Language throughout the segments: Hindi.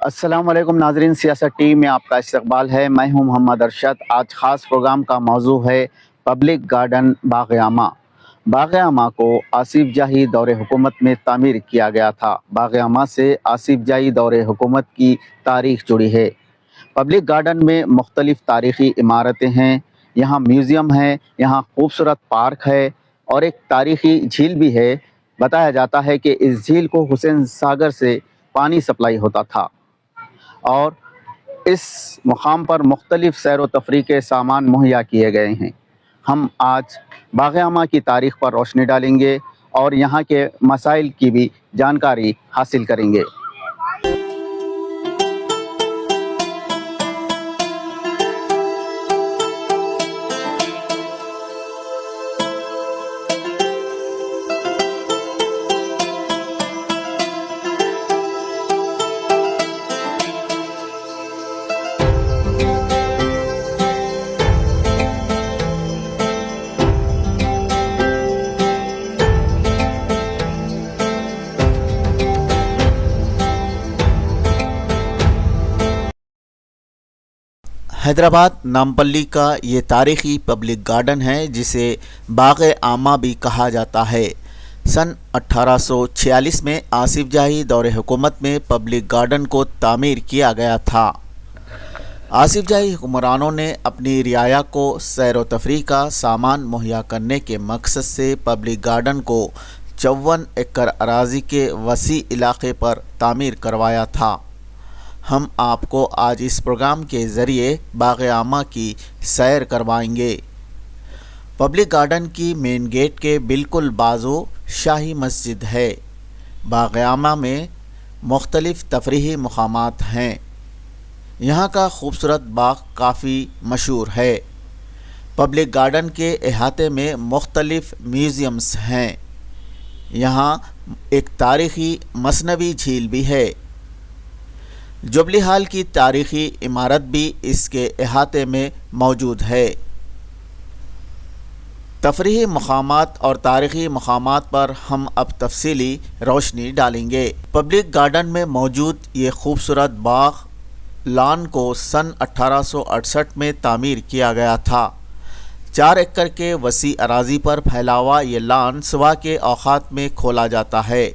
अस्सलाम वालेकुम नाजरीन, सियासत टीवी में आपका इस्तकबाल है। मैं हूं मोहम्मद अरशद। आज ख़ास प्रोग्राम का मौजू है पब्लिक गार्डन बाग़-ए-आमा। बाग़-ए-आमा को आसिफ जाही दौरे हुकूमत में तामीर किया गया था। बाग़-ए-आमा से आसिफ जाही दौरे हुकूमत की तारीख़ जुड़ी है। पब्लिक गार्डन में मुख्तलिफ़ तारीख़ी इमारतें हैं, यहाँ म्यूज़ियम है, यहाँ खूबसूरत पार्क है और एक तारीख़ी झील भी है। बताया जाता है कि इस झील को हुसैन सागर से पानी सप्लाई होता था और इस मुकाम पर मुख्तलिफ़ सैर व तफरीह के सामान मुहैया किए गए हैं। हम आज बाग़-ए-आमा की तारीख़ पर रोशनी डालेंगे और यहाँ के मसाइल की भी जानकारी हासिल करेंगे। हैदराबाद नामपल्ली का ये तारीख़ी पब्लिक गार्डन है जिसे बाग़-ए-आमा भी कहा जाता है। सन 1846 में आसिफ जाही दौरे हुकूमत में पब्लिक गार्डन को तामीर किया गया था। आसिफ जाही हुक्मरानों ने अपनी रियाया को सैर व तफरीह का सामान मुहैया करने के मकसद से पब्लिक गार्डन को 54 एकड़ अराज़ी के वसी इलाक़े पर तामीर करवाया था। हम आपको आज इस प्रोग्राम के ज़रिए बाग़-ए-आमा की सैर करवाएंगे। पब्लिक गार्डन की मेन गेट के बिल्कुल बाजू शाही मस्जिद है। बाग़-ए-आमा में मुख्तलिफ़ तफरीही मकामात हैं। यहाँ का खूबसूरत बाग काफ़ी मशहूर है। पब्लिक गार्डन के अहाते में मुख्तलिफ़ म्यूज़ियम्स हैं। यहाँ एक तारीख़ी मसनवी झील भी है। जुबली हाल की तारीख़ी इमारत भी इसके अहाते में मौजूद है। तफरीही मकामात और तारीख़ी मकामात पर हम अब तफसीली रोशनी डालेंगे। पब्लिक गार्डन में मौजूद ये खूबसूरत बाग लॉन को सन 1868 में तामीर किया गया था। 4 एकड़ के वसी अराज़ी पर फैला हुआ ये लॉन सुबह के औक़ात में खोला जाता है।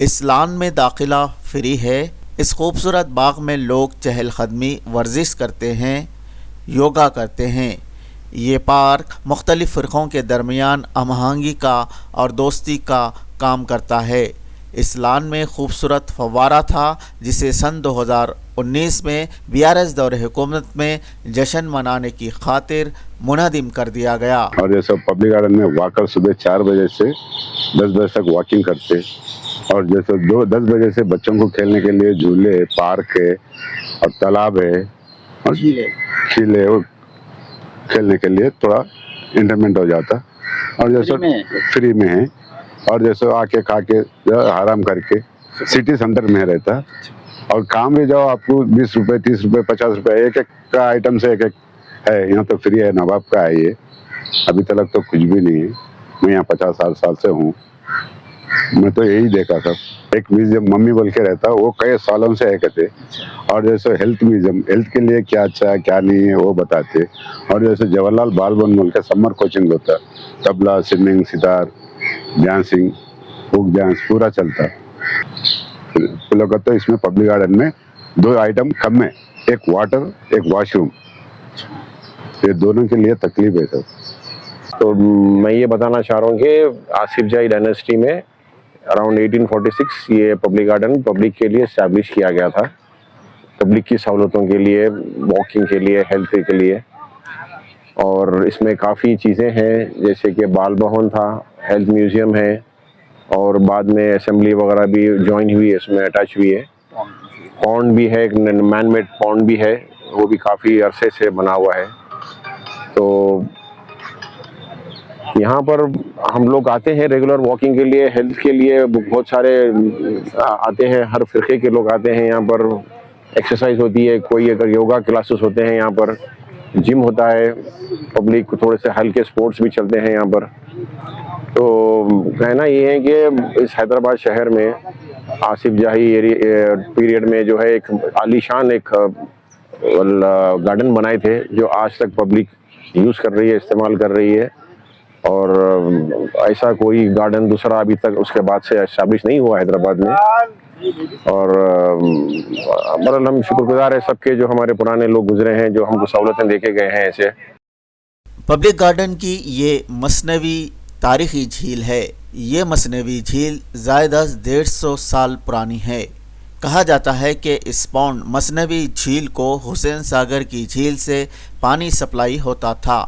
इस लॉन में दाखिला फ्री है। इस खूबसूरत बाग में लोग चहलकदमी वर्जिश करते हैं, योगा करते हैं। ये पार्क मुख्तलिफ़ फ़िरक़ों के दरमियान हमआहंगी का और दोस्ती का काम करता है। इस लॉन में खूबसूरत फव्वारा था जिसे सन 2019 में BRS दौरे हुकूमत में जश्न मनाने की खातिर मुनहदिम कर दिया गया। और ये सब पब्लिक गार्डन में वॉकर सुबह 4 बजे से 10 बजे तक वॉकिंग करते और जैसे 10 बजे से बच्चों को खेलने के लिए झूले, पार्क है और तालाब है और झीले और खेलने के लिए थोड़ा इंटरटेनमेंट हो जाता और जैसे फ्री में है और जैसे आके खा के आराम करके सिटी सेंटर में रहता और काम भी जाओ आपको 20 रुपये, 30 रुपये, 50 रुपये एक का आइटम से एक है। यहाँ तो फ्री है, नवाब का है ये। अभी तक तो कुछ भी नहीं है। मैं यहाँ 50 साल से हूँ। मैं तो यही देखा था। एक म्यूजियम मम्मी बोल के रहता, वो कई सालों से है कहते और जैसे हेल्थ म्यूजियम, हेल्थ के लिए क्या अच्छा है क्या नहीं है वो बताते और जैसे जवाहरलाल बालभवन बोल के समर कोचिंग होता, tabla, singing, sitar, dancing, folk dance पूरा चलता। लोग तो इसमें पब्लिक गार्डन में 2 आइटम कम है, एक वाटर एक वॉशरूम, ये दोनों के लिए तकलीफ है सर। तो मैं ये बताना चाह रहा हूँ कि आसिफ जाही डायनेस्टी में अराउंड 1846 ये पब्लिक गार्डन पब्लिक के लिए इस्टेब्लिश किया गया था। पब्लिक की सहूलतों के लिए, वॉकिंग के लिए, हेल्थ के लिए। और इसमें काफ़ी चीज़ें हैं जैसे कि बाल भवन था, हेल्थ म्यूज़ियम है और बाद में असेंबली वगैरह भी ज्वाइन हुई है, इसमें अटैच हुई है। पॉन्ड भी है, एक मैन मेड पॉन्ड भी है, वो भी काफ़ी अरसे से बना हुआ है। तो यहाँ पर हम लोग आते हैं रेगुलर वॉकिंग के लिए, हेल्थ के लिए। बहुत सारे आते हैं, हर फ़िरक़े के लोग आते हैं। यहाँ पर एक्सरसाइज होती है, कोई अगर योगा क्लासेस होते हैं, यहाँ पर जिम होता है, पब्लिक थोड़े से हल्के स्पोर्ट्स भी चलते हैं यहाँ पर। तो कहना ये है कि इस हैदराबाद शहर में आसिफ जाही पीरियड में जो है एक आलीशान एक गार्डन बनाए थे जो आज तक पब्लिक यूज़ कर रही है, इस्तेमाल कर रही है। और ऐसा कोई गार्डन दूसरा अभी तक उसके बाद से एस्टैब्लिश नहीं हुआ हैदराबाद में। और बहरहाल हम शुक्रगुजार है सबके जो हमारे पुराने लोग गुजरे हैं, जो हमको सहूलतें देके गए हैं। ऐसे पब्लिक गार्डन की ये मसनवी तारीखी झील है। ये मसनवी झील ज़ायद 150 साल पुरानी है। कहा जाता है कि इस पौंड मसनवी झील को हुसैन सागर की झील से पानी सप्लाई होता था।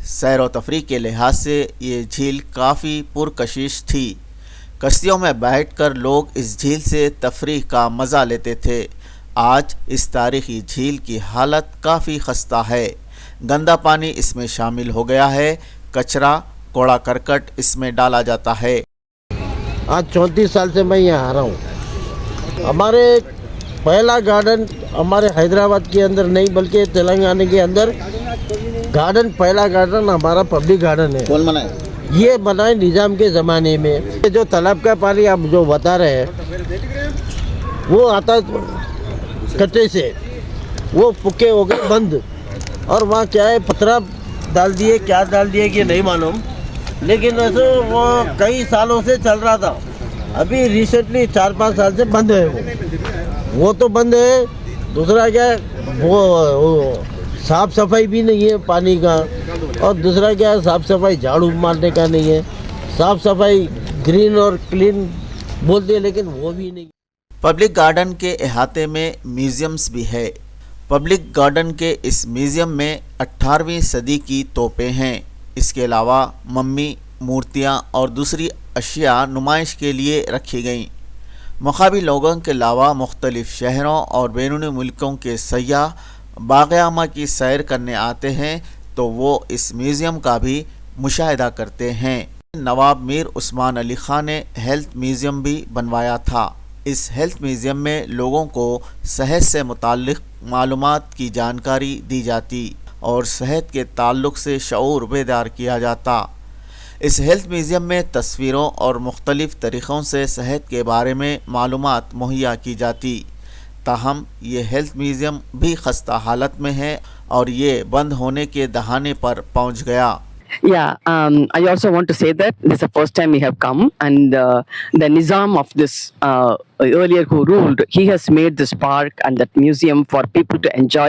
सैर व तफरीह के लिहाज से ये झील काफ़ी पुरकशिश थी। कश्तियों में बैठकर लोग इस झील से तफरीह का मज़ा लेते थे। आज इस तारीखी झील की हालत काफ़ी खस्ता है। गंदा पानी इसमें शामिल हो गया है। कचरा कूड़ा करकट इसमें डाला जाता है। आज 34 साल से मैं यहाँ आ रहा हूँ। हमारे पहला गार्डन हमारे हैदराबाद के अंदर नहीं बल्कि तेलंगाना के अंदर गार्डन, पहला गार्डन हमारा पब्लिक गार्डन है। कौन बनाए? ये बनाए निज़ाम के ज़माने में। ये जो तालाब का पानी आप जो बता रहे हैं वो आता कच्चे से, वो पुक्के हो गए बंद। और वहाँ क्या है, पत्थरा डाल दिए, क्या डाल दिए कि नहीं मालूम, लेकिन वैसे वो कई सालों से चल रहा था। अभी रिसेंटली 4-5 साल से बंद है वो तो बंद है। दूसरा क्या है, वो साफ़ सफाई भी नहीं है पानी का। और दूसरा क्या है, साफ़ सफाई झाड़ू मारने का नहीं है। साफ़ सफाई ग्रीन और क्लीन बोलते हैं लेकिन वो भी नहीं। पब्लिक गार्डन के अहाते में म्यूज़ियम्स भी है। पब्लिक गार्डन के इस म्यूज़ियम में 18वीं सदी की तोपें हैं। इसके अलावा मम्मी, मूर्तियाँ और दूसरी अशिया नुमाइश के लिए रखी गईं। मुकामी लोगों के अलावा मुख्तलिफ़ शहरों और बैरूनी मुल्कों के सयाह बाग़-ए-आमा की सैर करने आते हैं तो वो इस म्यूज़ियम का भी मुशाहिदा करते हैं। नवाब मीर उस्मान अली ख़ान ने हेल्थ म्यूज़ियम भी बनवाया था। इस हेल्थ म्यूज़ियम में लोगों को सेहत से मुताल्लिक़ मालूमात की जानकारी दी जाती और सेहत के ताल्लुक़ से शऊर बेदार किया जाता। इस हेल्थ म्यूज़ियम में तस्वीरों और मुख्तलिफ़ तरीक़ों से सेहत के बारे में मालूमात मुहैया की जाती। ताहम ये हेल्थ म्यूज़ियम भी खस्ता हालत में है और ये बंद होने के दहाने पर पहुंच गया। Yeah, I also want to say that this is the first time we have come, and the Nizam of this earlier who ruled, he has made this park and that museum for people to enjoy,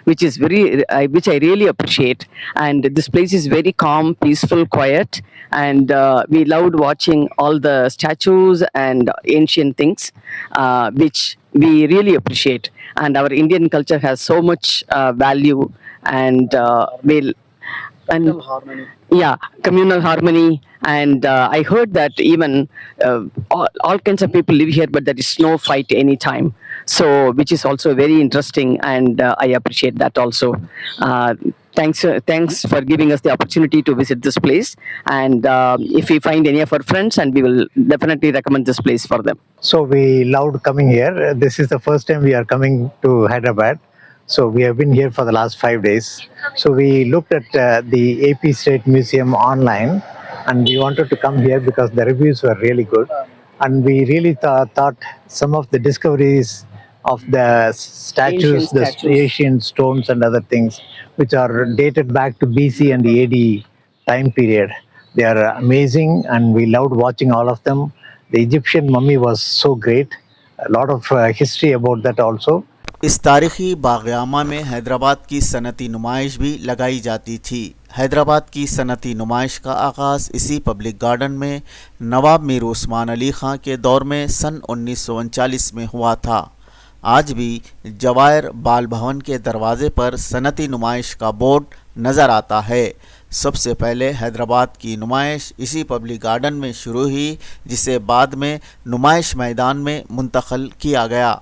which is which I really appreciate. And this place is very calm, peaceful, quiet, and we loved watching all the statues and ancient things, which we really appreciate. And our Indian culture has so much value, and communal harmony. And I heard that even all kinds of people live here, but there is no fight anytime. So, which is also very interesting, and I appreciate that also. Thanks for giving us the opportunity to visit this place. And if we find any of our friends, and we will definitely recommend this place for them. So we loved coming here. This is the first time we are coming to Hyderabad. So we have been here for the last 5 days. So we looked at the AP State Museum online, and we wanted to come here because the reviews were really good. And we really thought some of the discoveries of the statues, the ancient stones and other things, which are dated back to BC and the AD time period. They are amazing, and we loved watching all of them. The Egyptian mummy was so great. A lot of history about that also. इस तारीख़ी बाग़-ए-आमा में हैदराबाद की सनती नुमाइश भी लगाई जाती थी। हैदराबाद की सनती नुमाइश का आगाज़ इसी पब्लिक गार्डन में नवाब मीर उस्मान अली ख़ान के दौर में सन 1939 में हुआ था। आज भी जवाहर बाल भवन के दरवाज़े पर सनती नुमाइश का बोर्ड नज़र आता है। सबसे पहले हैदराबाद की नुमाइश इसी पब्लिक गार्डन में शुरू हुई, जिसे बाद में नुमाइश मैदान में मुंतक़ल किया गया।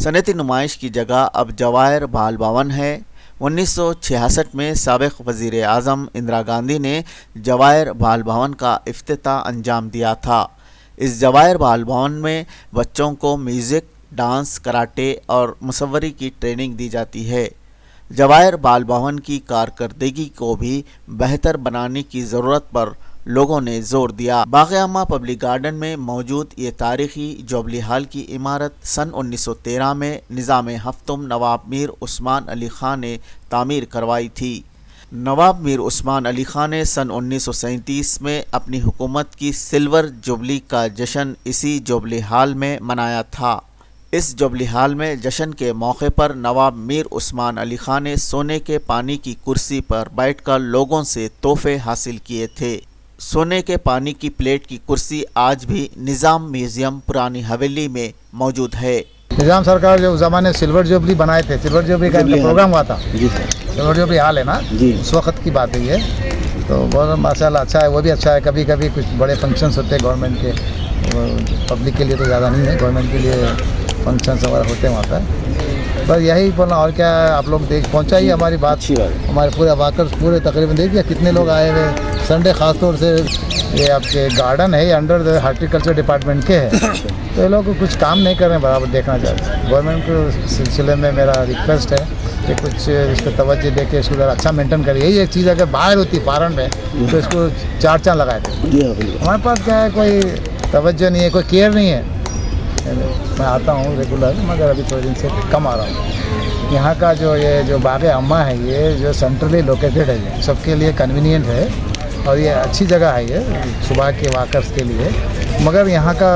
सनती नुमाइश की जगह अब जवाहर बाल भवन है। 1966 में साबिक़ वज़ीर आज़म इंदिरा गांधी ने जवाहर बाल भवन का इफ्तिताह अंजाम दिया था। इस जवाहर बाल भवन में बच्चों को म्यूज़िक, डांस, कराटे और मुसव्वरी की ट्रेनिंग दी जाती है। जवाहर बाल भवन की कारकर्दगी को भी बेहतर बनाने की ज़रूरत पर लोगों ने जोर दिया। बाग़-ए-आमा पब्लिक गार्डन में मौजूद ये तारीखी जुबली हाल की इमारत सन 1913 में निज़ाम हफ्तुम नवाब मीर उस्मान अली खान ने तामीर करवाई थी। नवाब मीर उस्मान अली खान ने सन 1937 में अपनी हुकूमत की सिल्वर जुबली का जश्न इसी जुबली हाल में मनाया था। इस जुबली हाल में जश्न के मौके पर नवाब मीर उस्मान अली खान ने सोने के पानी की कुर्सी पर बैठकर लोगों से तोहफे हासिल किए थे। सोने के पानी की प्लेट की कुर्सी आज भी निज़ाम म्यूजियम पुरानी हवेली में मौजूद है। निज़ाम सरकार जो उस ज़माने सिल्वर जुबली बनाए थे, सिल्वर जुबली का इनका प्रोग्राम हुआ था। सिल्वर जुबली हाल है ना जी, उस वक्त की बात है ये। तो बहुत माशाल्लाह अच्छा है, वो भी अच्छा है। कभी कभी कुछ बड़े फंक्शंस होते हैं गवर्नमेंट के, पब्लिक के लिए तो ज़्यादा नहीं है, गवर्नमेंट के लिए फंक्शंस वगैरह होते हैं वहाँ पर। बस यही बोलना, और क्या है, आप लोग देख पहुँचाइए हमारी बात। हमारे पूरे वाकर्स पूरे तकरीबन देखिए कितने लोग आए हुए। संडे ख़ास तौर से ये आपके गार्डन है, ये अंडर द हार्टिकल्चर डिपार्टमेंट के है, तो ये लोग कुछ काम नहीं कर रहे हैं, बराबर देखना चाहते हैं। गवर्नमेंट के सिलसिले में मेरा रिक्वेस्ट है कि कुछ इस पर तवज्जो दे के इसको अच्छा मेंटेन करिए। यही एक चीज़ अगर बाहर होती फॉरेन में तो इसको चार चांद लगाए थे। हमारे पास क्या है, कोई तवज्जो नहीं है, कोई केयर नहीं है। मैं आता हूँ रेगुलर, मगर अभी थोड़े दिन से कम आ रहा हूँ। यहाँ का जो बाग़-ए-आमा है, ये जो सेंट्रली लोकेटेड है, ये सबके लिए कन्वीनियंट है और ये अच्छी जगह है ये सुबह के वाकर्स के लिए। मगर यहाँ का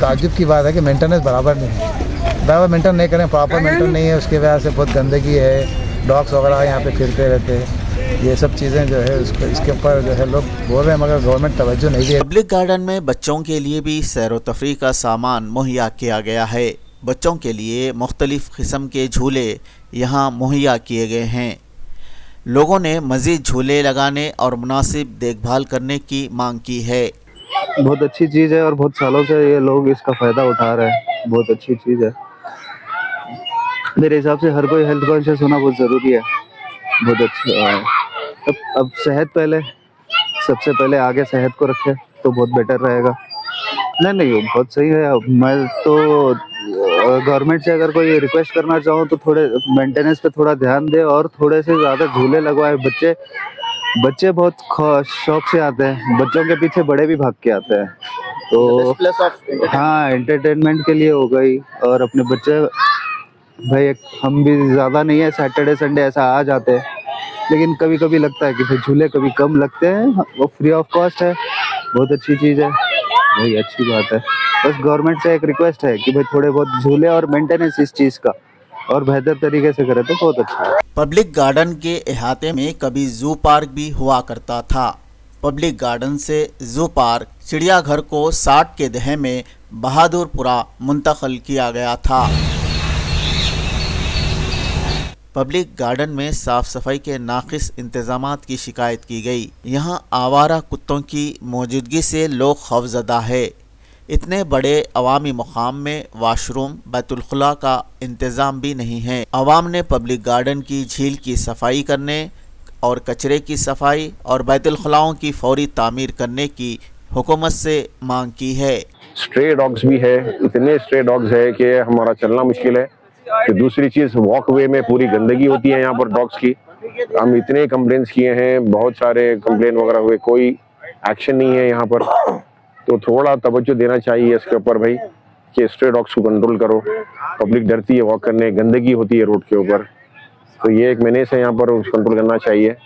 ताज्जुब की बात है कि मेंटेनेंस बराबर नहीं है, बराबर मेंटेन नहीं करें, प्रॉपर मेंटेन नहीं है, उसकी वजह से बहुत गंदगी है, डॉग्स वगैरह यहाँ पे फिरते रहते हैं। ये सब चीज़ें जो है इसके ऊपर जो है लोग बोल रहे हैं, मगर गवर्नमेंट तवज्जो नहीं दे। पब्लिक गार्डन में बच्चों के लिए भी सैर व तफरीह का सामान मुहैया किया गया है। बच्चों के लिए मुख्तलिफ़ किस्म के झूले यहाँ मुहैया किए गए हैं। लोगों ने मज़ीद झूले लगाने और मुनासिब देखभाल करने की मांग की है। बहुत अच्छी चीज़ है और बहुत सालों से ये लोग इसका फ़ायदा उठा रहे हैं। बहुत अच्छी चीज़ है। मेरे हिसाब से हर कोई हेल्थ कॉन्शियस होना बहुत ज़रूरी है। बहुत अच्छा। अब सेहत पहले, सबसे पहले आगे सेहत को रखे तो बहुत बेटर रहेगा। नहीं बहुत सही है। अब मैं तो गवर्नमेंट से अगर कोई रिक्वेस्ट करना चाहूँ तो थोड़े मेंटेनेंस पे थोड़ा ध्यान दे और थोड़े से ज़्यादा झूले लगवाए। बच्चे बहुत शौक से आते हैं, बच्चों के पीछे बड़े भी भाग के आते हैं। तो हाँ, एंटरटेनमेंट के लिए हो गई। और अपने बच्चे भाई, हम भी ज़्यादा नहीं है, सैटरडे संडे ऐसा आ जाते हैं, लेकिन कभी कभी लगता है कि भाई झूले कभी कम लगते हैं। वो फ्री ऑफ कॉस्ट है, बहुत अच्छी चीज़ है, वही अच्छी बात है। बस गवर्नमेंट से एक रिक्वेस्ट है कि भाई थोड़े बहुत झूले और मेंटेनेंस इस चीज़ का और बेहतर तरीके से करे तो बहुत अच्छा है। पब्लिक गार्डन के अहाते में कभी जू पार्क भी हुआ करता था। पब्लिक गार्डन से जू पार्क चिड़ियाघर को 60 के दहे में बहादुरपुरा मुंतकिल किया गया था। पब्लिक गार्डन में साफ सफाई के नाक़िस इंतजामात की शिकायत की गई। यहाँ आवारा कुत्तों की मौजूदगी से लोग खौफज़दा है। इतने बड़े अवामी मुकाम में वाशरूम, बैतुल-खुला का इंतज़ाम भी नहीं है। अवाम ने पब्लिक गार्डन की झील की सफाई करने और कचरे की सफाई और बैतुल-खुलाओं की फौरी तामीर करने की हुकूमत से मांग की है। स्ट्रे डॉग्स भी है, इतने स्ट्रे डॉग्स है कि हमारा चलना मुश्किल है। कि दूसरी चीज़, वॉक वे में पूरी गंदगी होती है यहाँ पर डॉग्स की। हम इतने कंप्लेंट्स किए हैं, बहुत सारे कंप्लेन वगैरह हुए, कोई एक्शन नहीं है यहाँ पर। तो थोड़ा तवज्जो देना चाहिए इसके ऊपर भाई, कि स्ट्रे डॉग्स को कंट्रोल करो। पब्लिक डरती है वॉक करने, गंदगी होती है रोड के ऊपर, तो ये एक मेनेस है यहाँ पर, कंट्रोल करना चाहिए।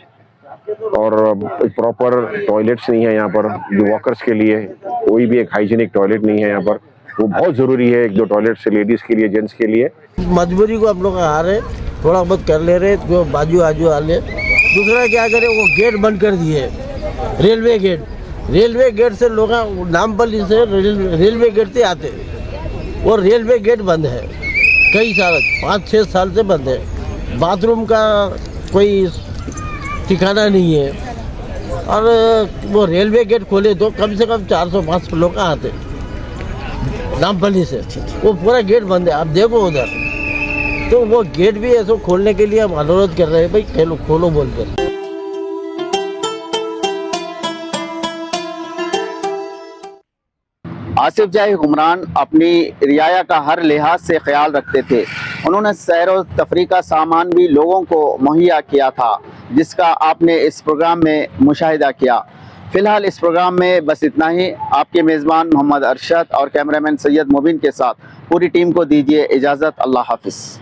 और प्रॉपर टॉयलेट्स नहीं है यहाँ पर जो वॉकर्स के लिए, कोई भी एक हाइजीनिक टॉयलेट नहीं है यहाँ पर। वो बहुत ज़रूरी है, एक दो टॉयलेट्स लेडीज़ के लिए, जेंट्स के लिए। मजबूरी को हम लोग आ रहे, थोड़ा बहुत कर ले रहे, जो बाजू आजू आ ले। दूसरा क्या करे, वो गेट बंद कर दिए, रेलवे गेट से लोग नामपल्ली से रेलवे गेट से आते, वो रेलवे गेट बंद है कई साल, 5-6 साल से बंद है। बाथरूम का कोई ठिकाना नहीं है, और वो रेलवे गेट खोले तो कम से कम 400-500 लोग आते नामपल्ली से। वो पूरा गेट बंद है, आप देखो उधर। तो वो गेट भी ऐसे खोलने के लिए हम अनुरोध कर रहे हैं, भाई खोलो बोलकर। आसिफ जाही हुक्मरान अपनी रियाया का हर लिहाज से ख्याल रखते थे। उन्होंने सैर व तफरीह का सामान भी लोगों को मुहैया किया था, जिसका आपने इस प्रोग्राम में मुशाहिदा किया। फिलहाल इस प्रोग्राम में बस इतना ही। आपके मेज़बान मोहम्मद अरशद और कैमरामैन सैयद मुबीन के साथ पूरी टीम को दीजिए इजाज़त। अल्लाह हाफिज़।